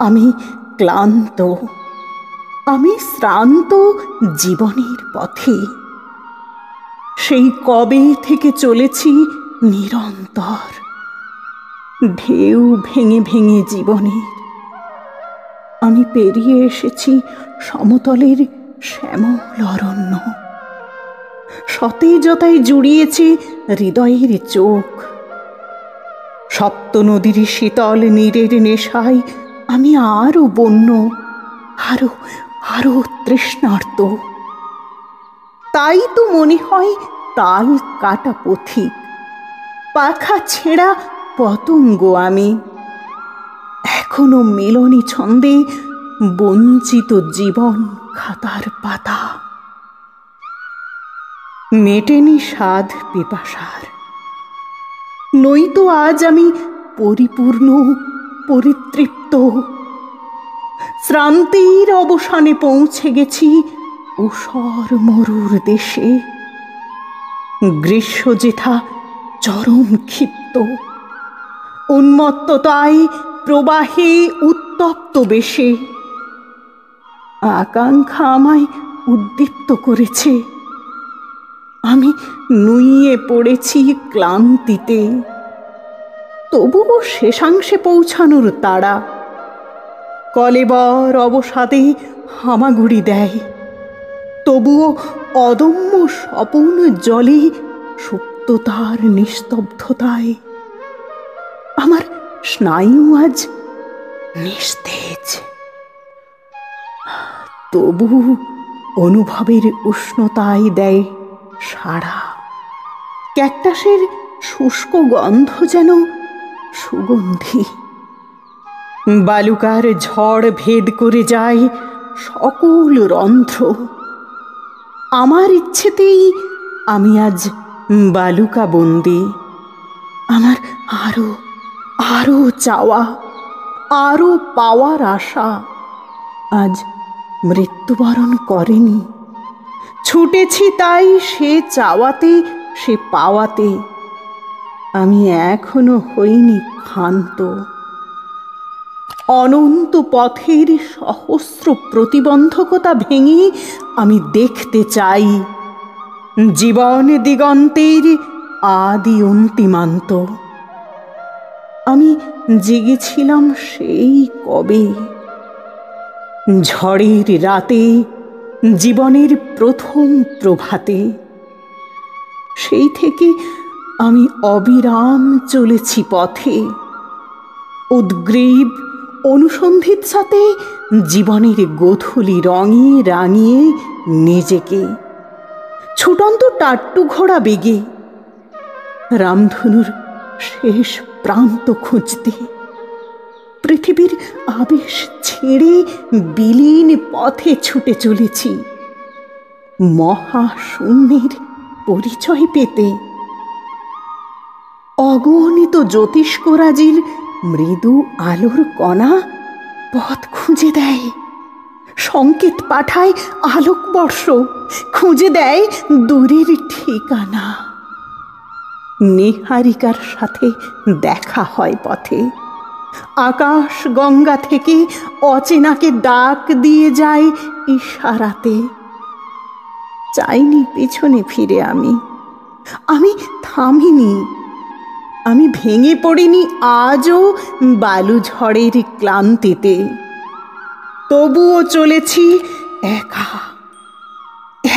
আমি ক্লান্ত, আমি শ্রান্ত জীবনের পথে। সেই কবে থেকে চলেছি নিরন্তর, ঢেউ ভেঙে ভেঙে জীবনের। আমি পেরিয়ে এসেছি সমতলের শ্যামল অরণ্য, সতেজতায় জুড়িয়েছে হৃদয়ের চোখ। সপ্ত নদীর শীতল নীরের নেশায় আমি আরো বন্য, আরো আরো তৃষ্ণার্ত। তাই তো মনে হয় তাল কাটা পথিক, পাখা ছেঁড়া পতঙ্গ আমি। এখনো মেলনি ছন্দে বঞ্চিত জীবন খাতার পাতা। মেটেনি স্বাদ পিপাসার, নইতো আজ আমি পরিপূর্ণ পরিতৃপ্ত। শ্রান্তির অবসানে পৌঁছে গেছি ঊষর মরুর দেশে। গ্রীষ্ম যেথা চরম ক্ষিপ্ত, উন্মত্ততায় প্রবাহে উত্তপ্ত বেশে। আকাঙ্ক্ষা আমায় উদ্দীপ্ত করেছে, আমি নুইয়ে পড়েছি ক্লান্তিতে। তবুও শেষাংশে পৌঁছানোর তাড়া কলেবর অবসাদে হামাগুড়ি দেয়। তবুও অদম্য স্বপন জলে সুপ্ততার নিস্তব্ধতায় আমার স্নায়ু আজ নিস্তেজ। তবু অনুভবের উষ্ণতায় দেয় সাড়া। ক্যাকটাসের শুষ্ক গন্ধ যেন সুগন্ধি। বালুকার ঝড় ভেদ করে যায় সকল রন্ধ্র। আমার ইচ্ছেতেই আমি আজ বালুকা বন্দী। আমার আরো আরো চাওয়া, আরো পাওয়ার আশা আজ মৃত্যুবরণ করেনি। ছুটেছি তাই সে চাওয়াতে, সে পাওয়াতে। আমি এখনো হইনি ক্ষান্ত। অনন্ত পথের সহস্র প্রতিবন্ধকতা ভেঙে আমি দেখতে চাই জীবন দিগন্তের আদি অন্তিমান্ত। আমি জেগেছিলাম সেই কবে, ঝড়ের রাতে, জীবনের প্রথম প্রভাতে। সেই থেকে আমি অবিরাম চলেছি পথে, উদ্গ্রীব অনুসন্ধিত সাথে জীবনের গোধূলি রঙে রাঙিয়ে নিজেকে। ছুটন্ত টাট্টু ঘোড়া বেগে রামধনুর শেষ প্রান্ত খুঁজতে। পৃথিবীর আবেশ ছেড়ে বিলীন পথে ছুটে চলেছি মহাশূন্যের পরিচয় পেতে। অগণিত জ্যোতিষ্করাজির মৃদু আলোর কণা পথ খুঁজে দেয়, সংকেত পাঠায় আলোকবর্ষ, খুঁজে দেয় দূরের ঠিকানা। নেহারিকার সাথে দেখা হয় পথে, আকাশ গঙ্গা থেকে অচেনাকে ডাক দিয়ে যায় ইশারাতে। চাইনি পেছনে ফিরে আমি থামিনি, আমি ভেঙে পড়িনি আজও বালু ঝড়ের ক্লান্তিতে। তবুও চলেছি একা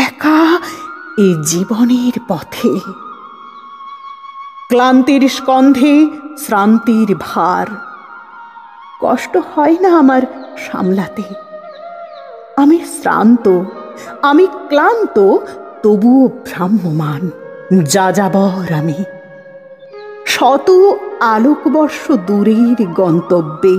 একা এই জীবনের পথে। ক্লান্তির স্কন্ধে শ্রান্তির ভার, কষ্ট হয় না আমার সামলাতে। আমি শ্রান্ত, আমি ক্লান্ত, তবুও ভ্রাম্যমান যাযাবর আমি। শত আলোকবর্ষ দূরের গন্তব্যে